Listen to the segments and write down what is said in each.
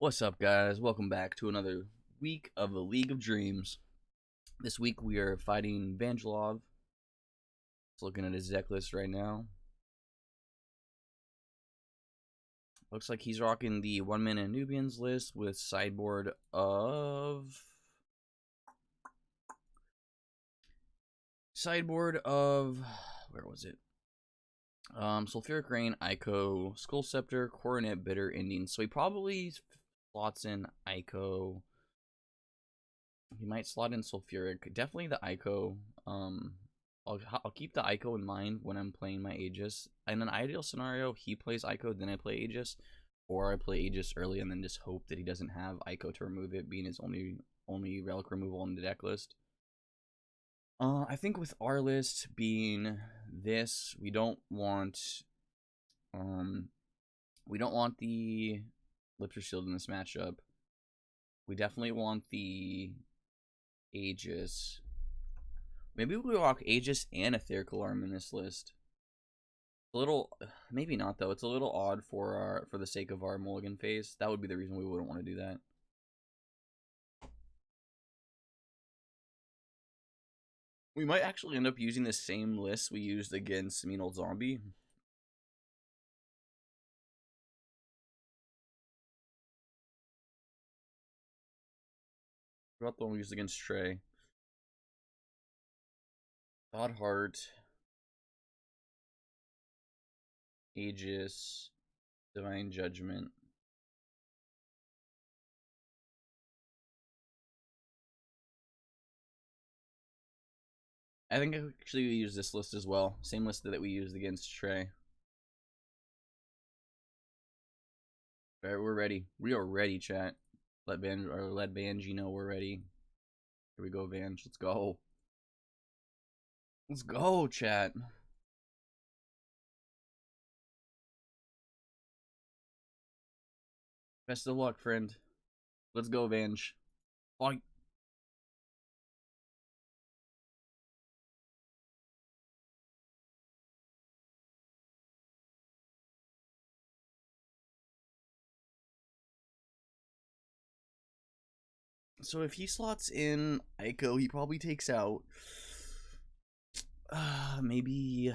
What's up, guys? Welcome back to another week of the League of Dreams. This week we are fighting Vangelov. Just looking at his deck list right now. Looks like he's rocking the 1-mana Anubians list with sideboard of... Where was it? Sulfuric Rain, Ico, Skull Scepter, Coronet, Bitter Ending. So he probably slots in Ico. He might slot in Sulfuric. Definitely the Ico. I'll keep the Ico in mind when I'm playing my Aegis. In an ideal scenario, he plays Ico, then I play Aegis. Or I play Aegis early and then just hope that he doesn't have Ico to remove it, being his only relic removal on the deck list. I think with our list being this, we don't want the Lipster Shield in this matchup. We definitely want the Aegis. Maybe we rock Aegis and Etherical Arm in this list. A little, maybe not though. It's a little odd for the sake of our mulligan phase. That would be the reason we wouldn't want to do that. We might actually end up using the same list we used against Mean Old Zombie. What about the one we used against Trey? God Heart, Aegis, Divine Judgment. I think actually we use this list as well. Same list that we used against Trey. Alright, we're ready. We are ready, chat. Let Vangie know we're ready. Here we go, Vange. Let's go. Let's go, chat. Best of luck, friend. Let's go, Vange. Fight. So if he slots in Ico, he probably takes out maybe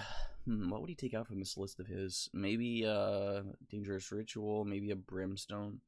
what would he take out from this list of his? Maybe Dangerous Ritual, maybe a Brimstone.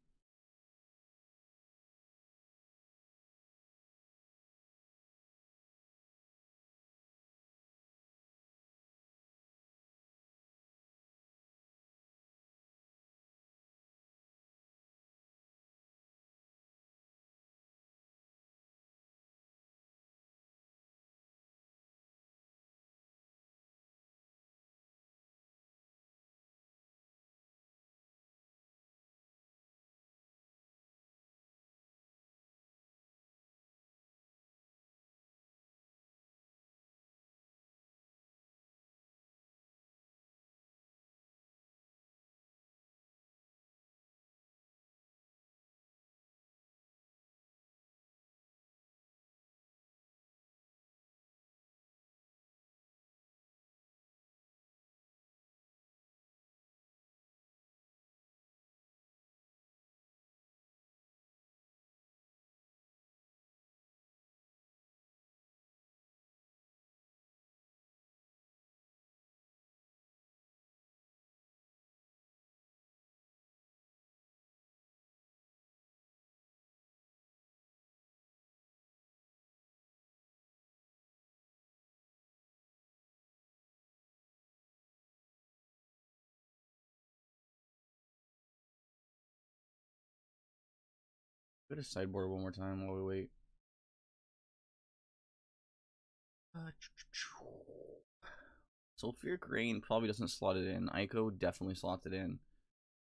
Go to sideboard one more time while we wait. Sulfuric Rain probably doesn't slot it in. Ico definitely slots it in.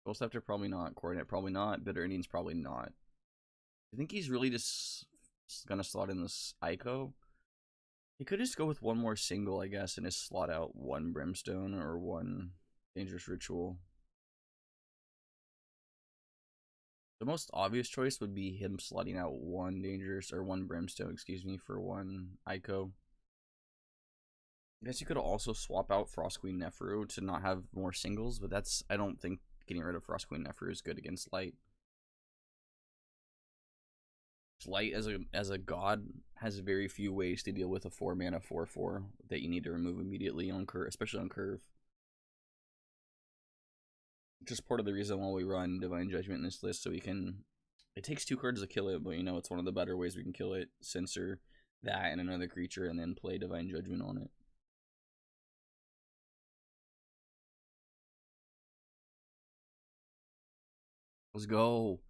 Soul Scepter probably not. Coordinate probably not. Bitter Endings probably not. I think he's really just gonna slot in this Ico. He could just go with one more single, I guess, and just slot out one Brimstone or one Dangerous Ritual. The most obvious choice would be him slotting out one Brimstone, excuse me, for one Ico. I guess you could also swap out Frost Queen Neferu to not have more singles, but I don't think getting rid of Frost Queen Neferu is good against light. Flight as a god has very few ways to deal with a 4-mana 4/4 that you need to remove immediately on curve, especially on curve. Just part of the reason why we run Divine Judgment in this list, so we can. It takes 2 cards to kill it, but you know it's one of the better ways we can kill it. Censor that and another creature, and then play Divine Judgment on it. Let's go.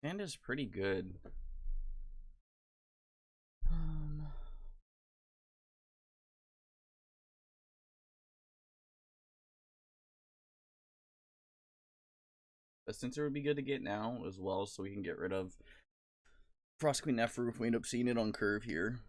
And is pretty good. A Censor would be good to get now as well, so we can get rid of Frost Queen Neferu if we end up seeing it on curve here.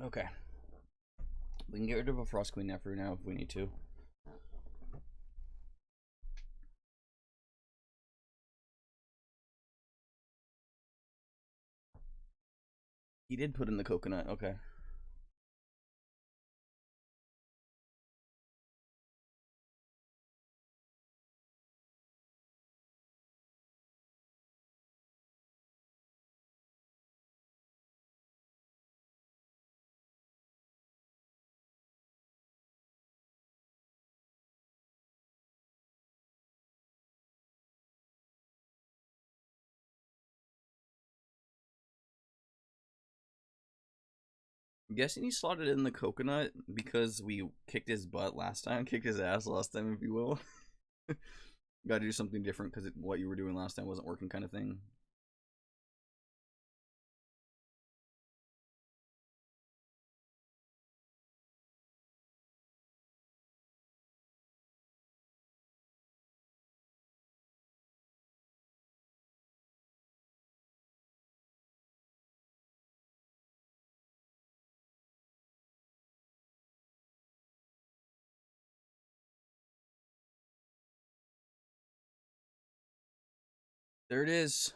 Okay. We can get rid of a Frost Queen Neferu now if we need to. He did put in the coconut, okay. I'm guessing he slotted in the coconut because we kicked his butt last time, kicked his ass last time, if you will. Gotta do something different because what you were doing last time wasn't working, kind of thing. There it is.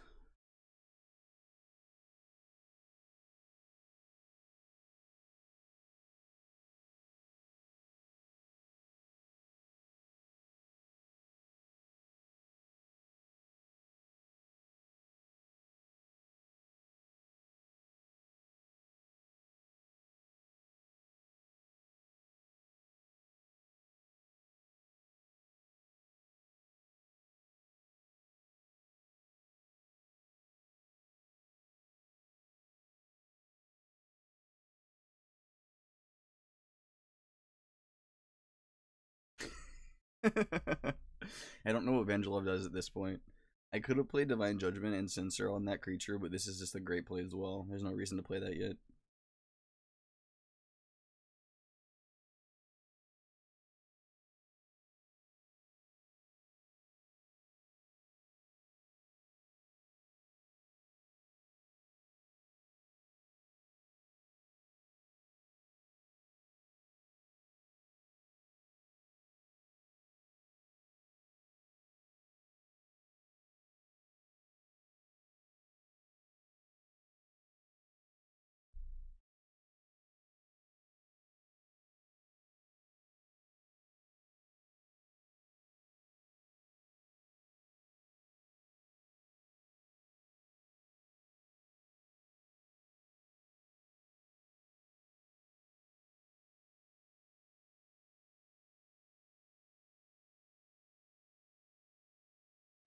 I don't know what Vangelov does at this point. I could have played Divine Judgment and Censor on that creature, but this is just a great play as well. There's no reason to play that yet.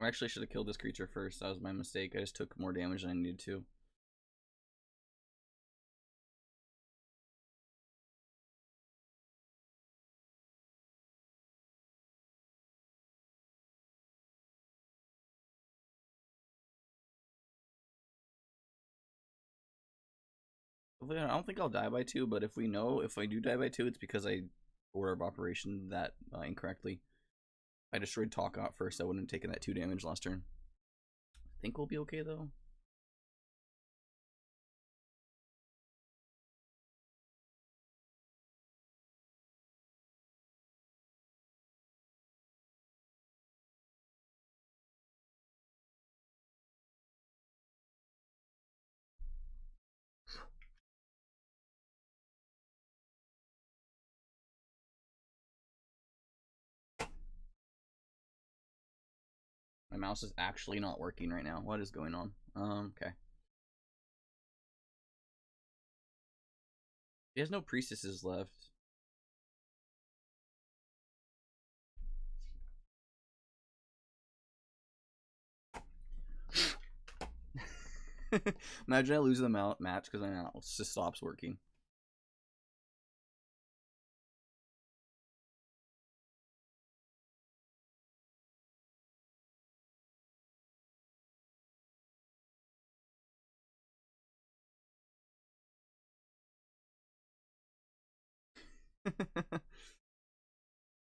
I actually should have killed this creature first. That was my mistake. I just took more damage than I needed to. I don't think I'll die by 2, but if I do die by 2, it's because I order of operation that incorrectly. If I destroyed Talk out first, I wouldn't have taken that 2 damage last turn. I think we'll be okay though. My mouse is actually not working right now. What is going on? Okay. He has no priestesses left. Imagine I lose the match because my mouse just stops working.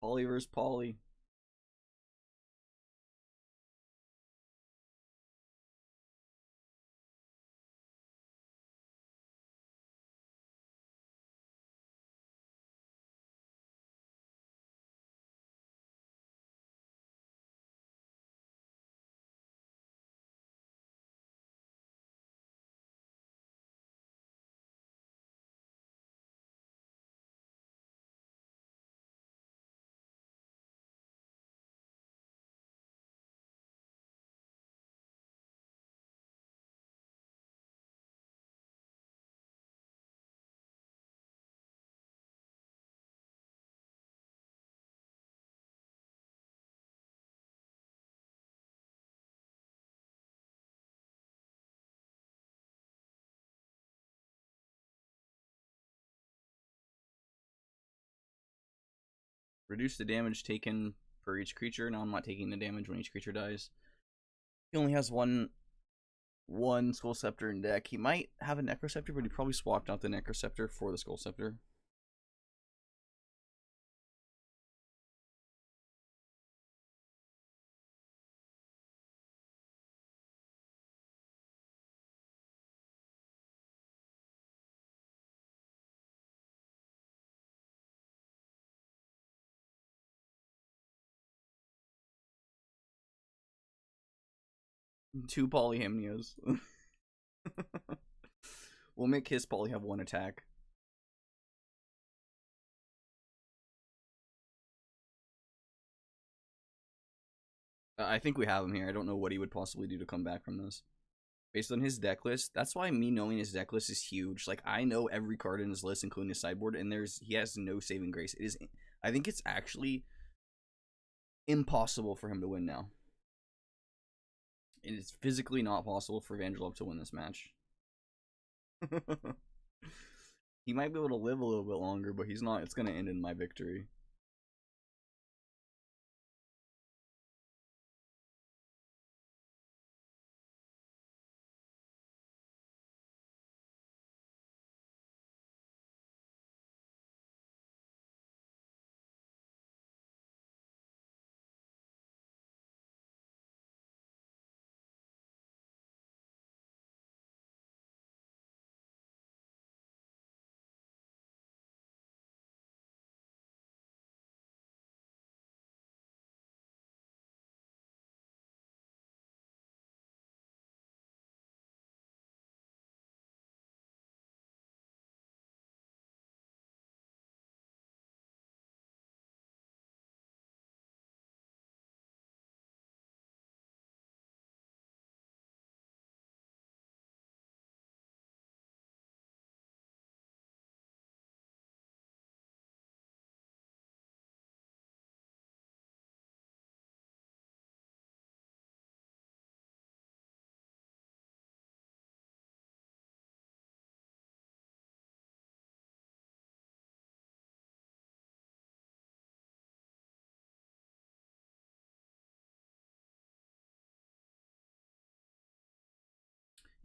Poly versus Poly. Reduce the damage taken per each creature. Now I'm not taking the damage when each creature dies. He only has one Skull Scepter in deck. He might have a Necroscepter, but he probably swapped out the Necroscepter for the Skull Scepter. Two Polyhymnios. We'll make his Poly have 1 attack. I think we have him here. I don't know what he would possibly do to come back from this. Based on his deck list, that's why me knowing his deck list is huge. Like, I know every card in his list, including his sideboard, and he has no saving grace. I think it's actually impossible for him to win now. It is physically not possible for Vangelov to win this match. He might be able to live a little bit longer, but he's not. It's going to end in my victory.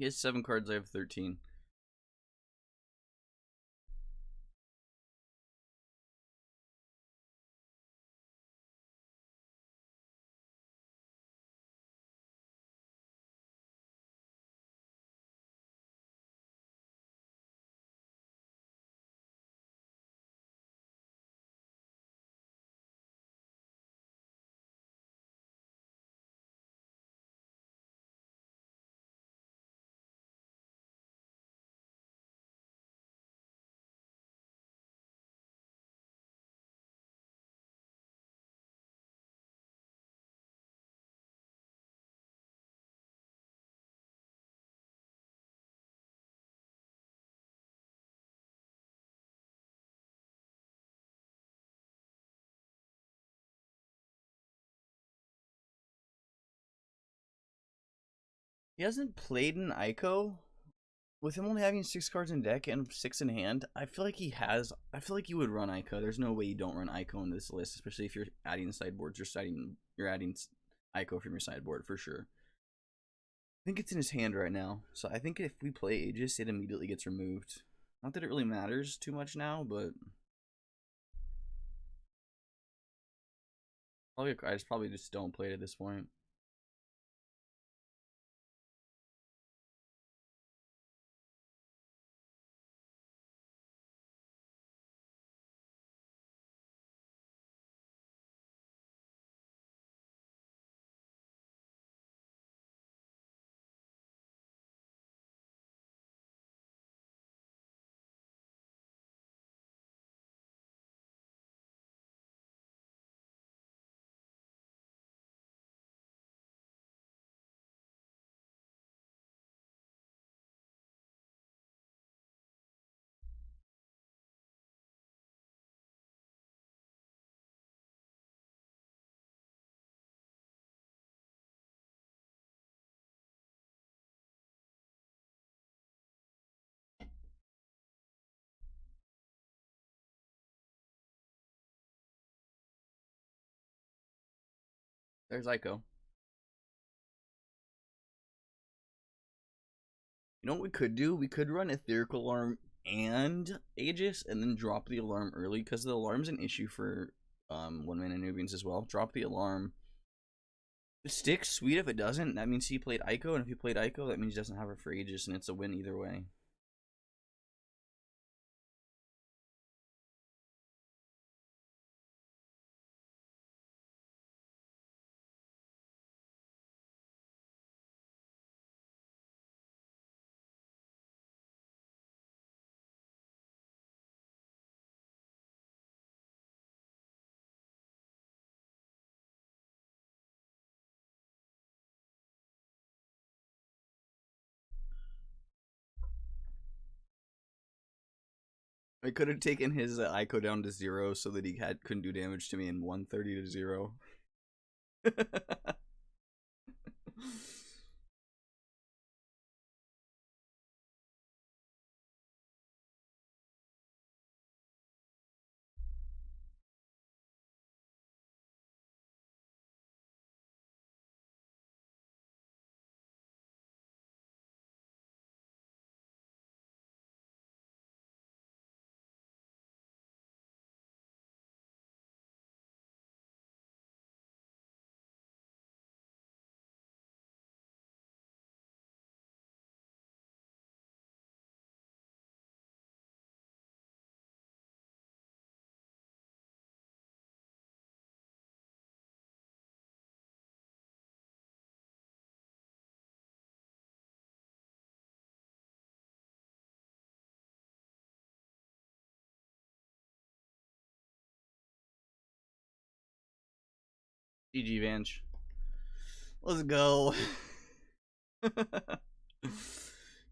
He has 7 cards, I have 13. He hasn't played an Ico. With him only having 6 cards in deck and 6 in hand, I feel like he has. I feel like you would run Ico. There's no way you don't run Ico in this list, especially if you're adding sideboards. You're adding Ico from your sideboard for sure. I think it's in his hand right now, so I think if we play Aegis, it immediately gets removed. Not that it really matters too much now, but probably just don't play it at this point. There's Ico. You know what we could do? We could run Etheric Alarm and Aegis and then drop the alarm early because the alarm's an issue for 1-mana anubians as well. Drop the alarm. It sticks, sweet. If it doesn't, that means he played Ico, and if he played Ico, that means he doesn't have it for Aegis, and it's a win either way. I could have taken his Ico down to 0 so that he couldn't do damage to me in 130 to 0. GG Vang. Let's go.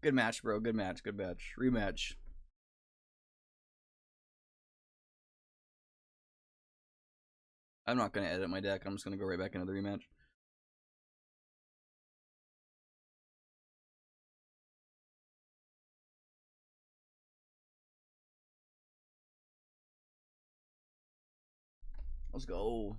Good match, bro. Good match. Good match. Rematch. I'm not going to edit my deck. I'm just going to go right back into the rematch. Let's go.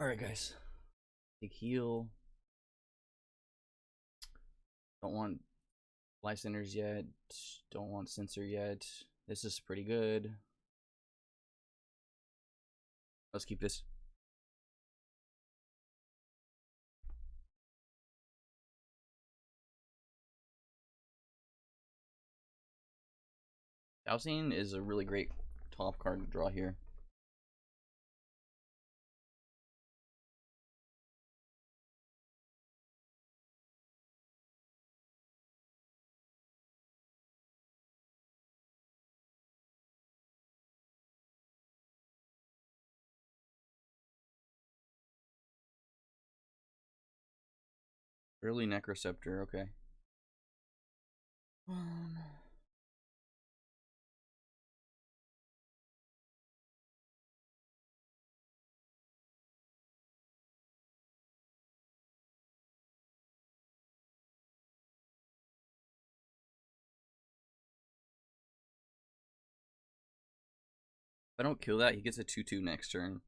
Alright, guys. Big heal. Don't want life centers yet. Don't want sensor yet. This is pretty good. Let's keep this. Dowsing is a really great top card to draw here. Early Necroceptor, okay. If I don't kill that, he gets a 2/2 next turn.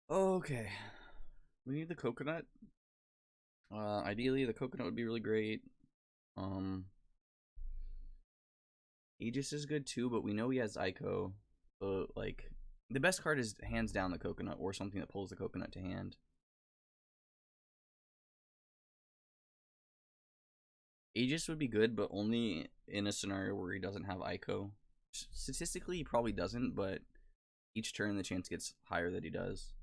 Okay. We need the coconut. Ideally, the coconut would be really great. Aegis is good too, but we know he has Ico. So, like, the best card is hands down the coconut or something that pulls the coconut to hand. Aegis would be good, but only in a scenario where he doesn't have Ico. Statistically, he probably doesn't, but each turn the chance gets higher that he does.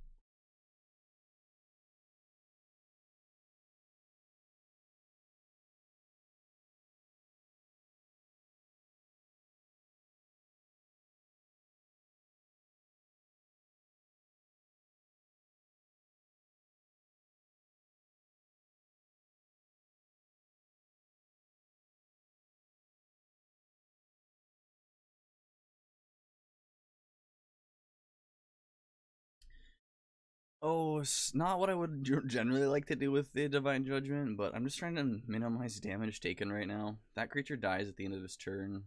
Oh, it's not what I would generally like to do with the Divine Judgment, but I'm just trying to minimize damage taken right now. That creature dies at the end of this turn.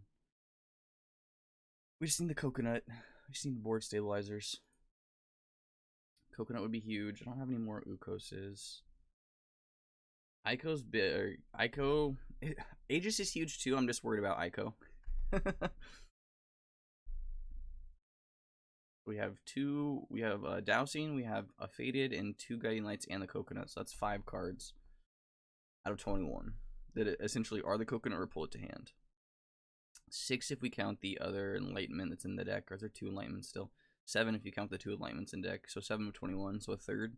We just need the coconut. We just need the board stabilizers. Coconut would be huge. I don't have any more Ukoses. Ico's big. Ico Aegis is huge too. I'm just worried about Ico. We have Dowsing, we have a Faded, and 2 Guiding Lights and the Coconut. So that's 5 cards out of 21 that essentially are the Coconut or pull it to hand. 6 if we count the other Enlightenment that's in the deck. Or are there 2 Enlightenments still? 7 if you count the 2 Enlightenments in deck. So 7 of 21, so a third.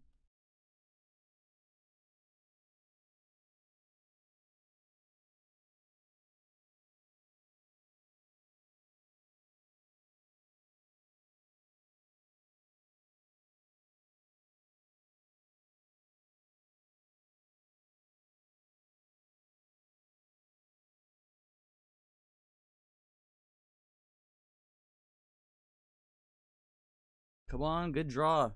Come on, good draw.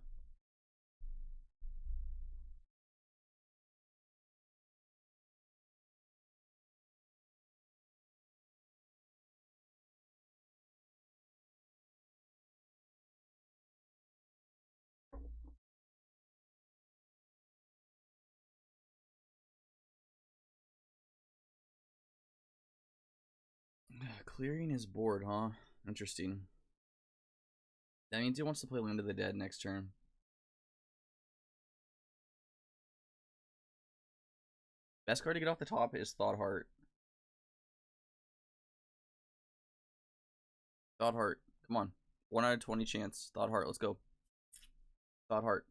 Clearing his board, huh? Interesting. That means he wants to play Land of the Dead next turn. Best card to get off the top is Thought Heart. Thought Heart. Come on. 1 out of 20 chance. Thought Heart. Let's go. Thought Heart.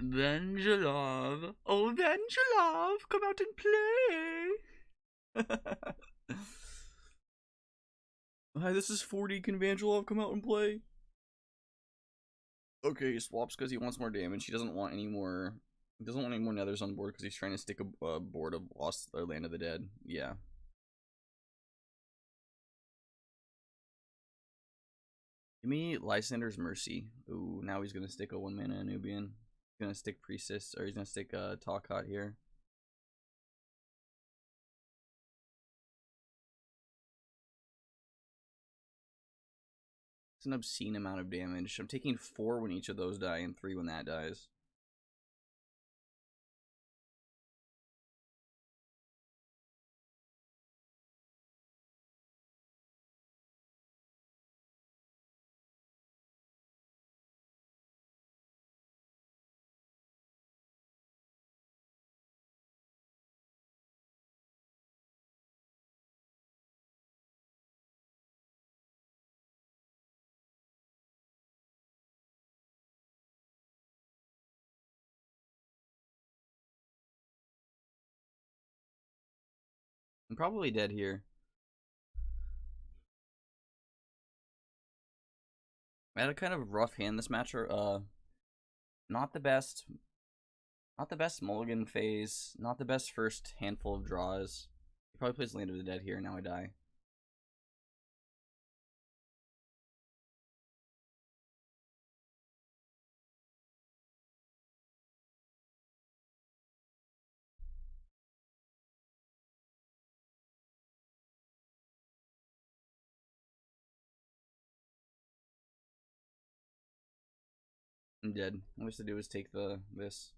Vangelov. Oh, Vangelov. Come out and play. Hi, this is 40. Can Vangelov come out and play? Okay, he swaps because he wants more damage. He doesn't want any more. He doesn't want any more Nethers on board because he's trying to stick a board of Lost or Land of the Dead. Yeah. Give me Lysander's Mercy. Ooh, now he's gonna stick a 1-mana Anubian. He's gonna stick Priestess, or he's gonna stick Talcott here. It's an obscene amount of damage. I'm taking 4 when each of those die and 3 when that dies. I'm probably dead here. I had a kind of rough hand this match. Not the best. Not the best mulligan phase. Not the best first handful of draws. He probably plays Land of the Dead here, and now I die. I'm dead. All I have to do is take this.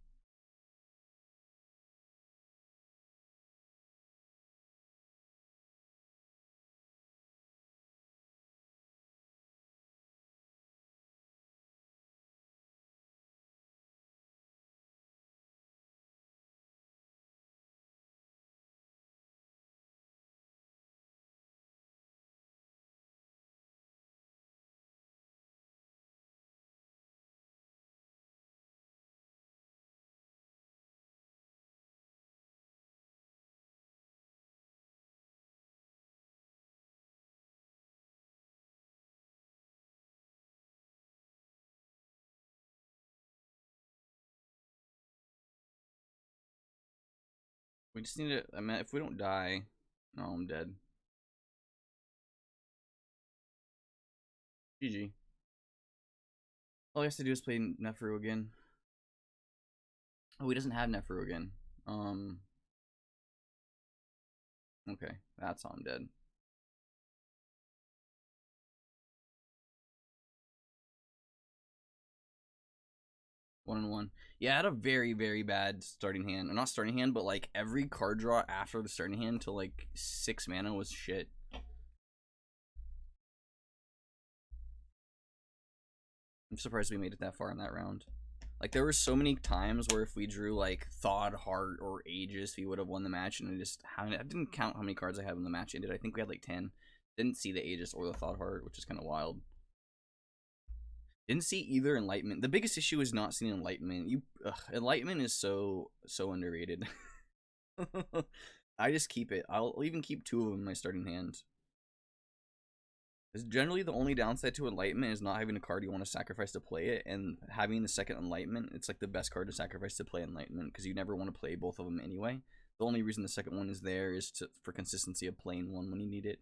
We just need to. I mean, if we don't die, no, I'm dead. GG. All he has to do is play Neferu again. Oh, he doesn't have Neferu again. Okay, that's how I'm dead. One and one. Yeah, I had a very, very bad starting hand. Or not starting hand, but like every card draw after the starting hand to like 6 mana was shit. I'm surprised we made it that far in that round. Like there were so many times where if we drew like Thawed Heart or Aegis, we would have won the match, and I didn't count how many cards I had when the match ended. I think we had like 10. Didn't see the Aegis or the Thawed Heart, which is kind of wild. Didn't see either Enlightenment. The biggest issue is not seeing Enlightenment. Enlightenment is so underrated. I just keep it. I'll even keep 2 of them in my starting hand. Because generally the only downside to Enlightenment is not having a card you want to sacrifice to play it, and having the second Enlightenment, it's like the best card to sacrifice to play Enlightenment, because you never want to play both of them anyway. The only reason the second one is there is for consistency of playing one when you need it.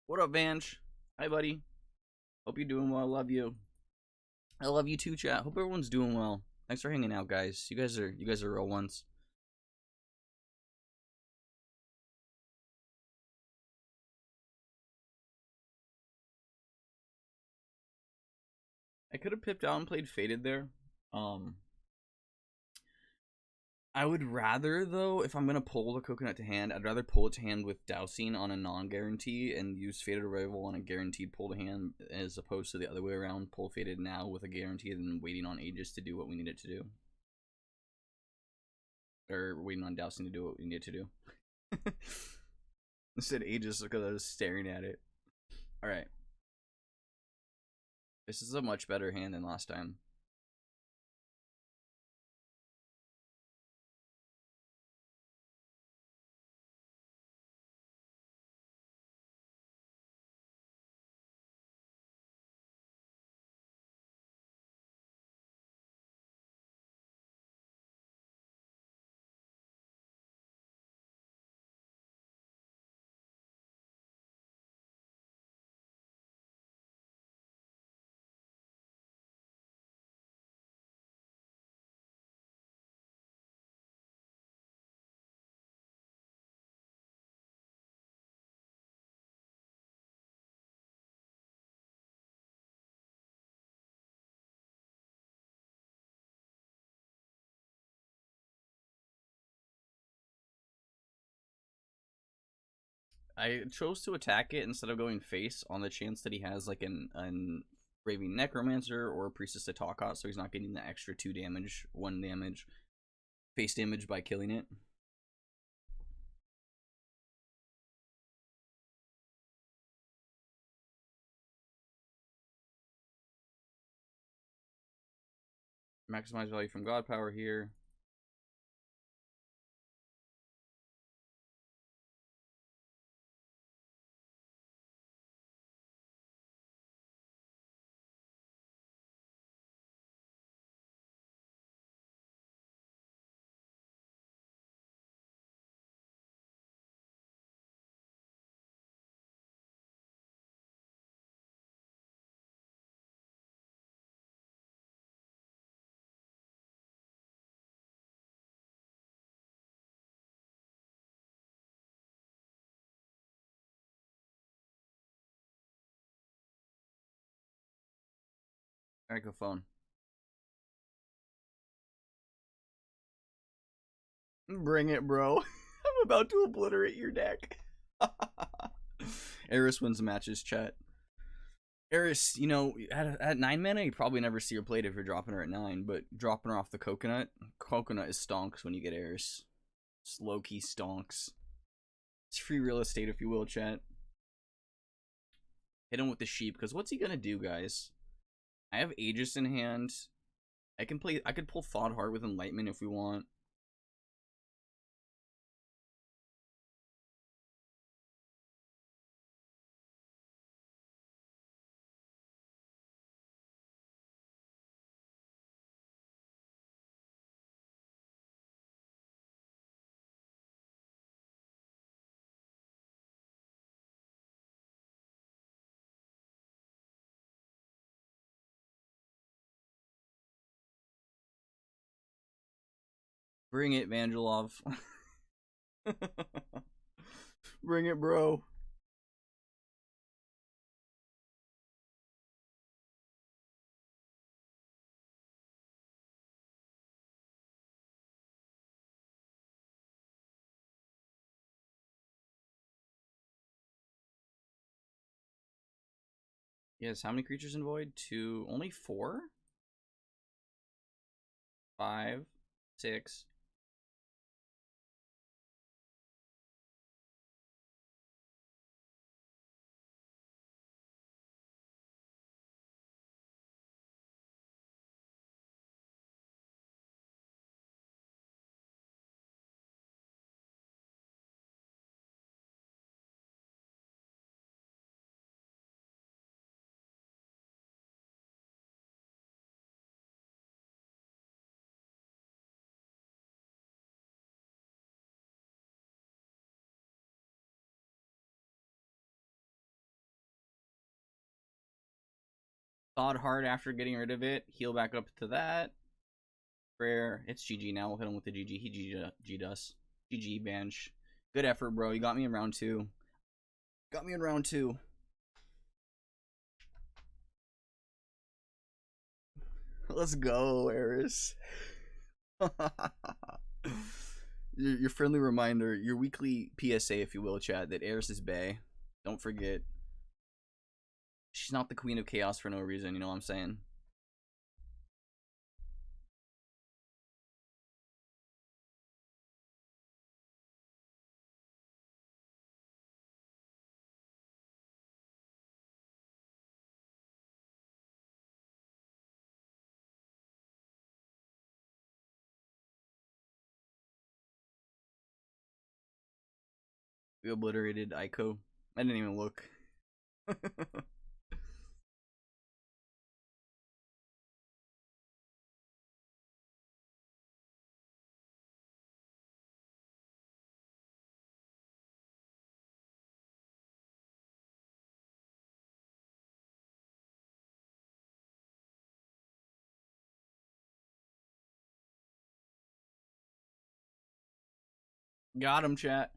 What up, Vange? Hi, buddy. Hope you're doing well. Love you. I love you too, chat. Hope everyone's doing well. Thanks for hanging out, guys. You guys are real ones. I could have pipped out and played Faded there. I would rather, though, if I'm gonna pull the Coconut to hand, I'd rather pull it to hand with Dowsing on a non-guarantee and use Faded Arrival on a guaranteed pull to hand, as opposed to the other way around, pull Faded now with a guarantee and then waiting on Aegis to do what we need it to do. Or waiting on Dowsing to do what we need it to do. I said Aegis because I was staring at it. Alright. This is a much better hand than last time. I chose to attack it instead of going face on the chance that he has like an Raving Necromancer or a Priestess of Talkot, so he's not getting the extra 2 damage, 1 damage, face damage by killing it. Maximize value from God Power here. Alright, go phone. Bring it, bro. I'm about to obliterate your deck. Eris wins matches, chat. Eris, you know, at 9 mana, you probably never see her played if you're dropping her at 9, but dropping her off the coconut is stonks when you get Eris. It's low-key stonks. It's free real estate, if you will, chat. Hit him with the sheep, because what's he gonna do, guys? I have Aegis in hand. I could pull Thought Heart with Enlightenment if we want. Bring it, Vangelov. Bring it, bro. Yes, how many creatures in Void? 2. Only 4? 5. 6. Thought Heart after getting rid of it. Heal back up to that. Prayer. It's GG now. We'll hit him with the GG. He GG'd us. GG, Bench. Good effort, bro. You got me in round 2. Got me in round 2. Let's go, Eris. Your friendly reminder, your weekly PSA, if you will, chat, that Eris is bae. Don't forget. She's not the queen of chaos for no reason, you know what I'm saying? We obliterated Aiko. I didn't even look. Got him, chat.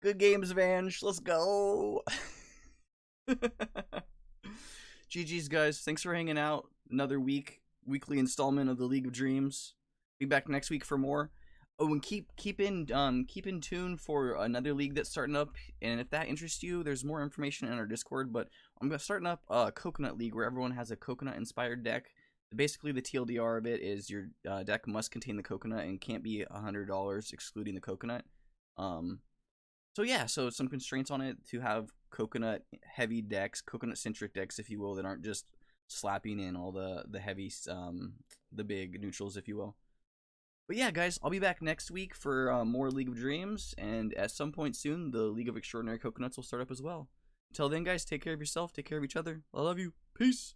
Good games, Vange. Let's go. GG's, guys. Thanks for hanging out. Another weekly installment of the League of Dreams. Be back next week for more. Oh, and keep in tune for another league that's starting up. And if that interests you, there's more information in our Discord. But I'm starting up a Coconut League where everyone has a coconut inspired deck. Basically, the TLDR of it is your deck must contain the coconut and can't be $100 excluding the coconut. So yeah, so some constraints on it to have coconut heavy decks, coconut centric decks, if you will, that aren't just slapping in all the heavy, the big neutrals, if you will. But yeah, guys, I'll be back next week for more League of Dreams, and at some point soon, the League of Extraordinary Coconuts will start up as well. Until then, guys, take care of yourself, take care of each other. I love you. Peace.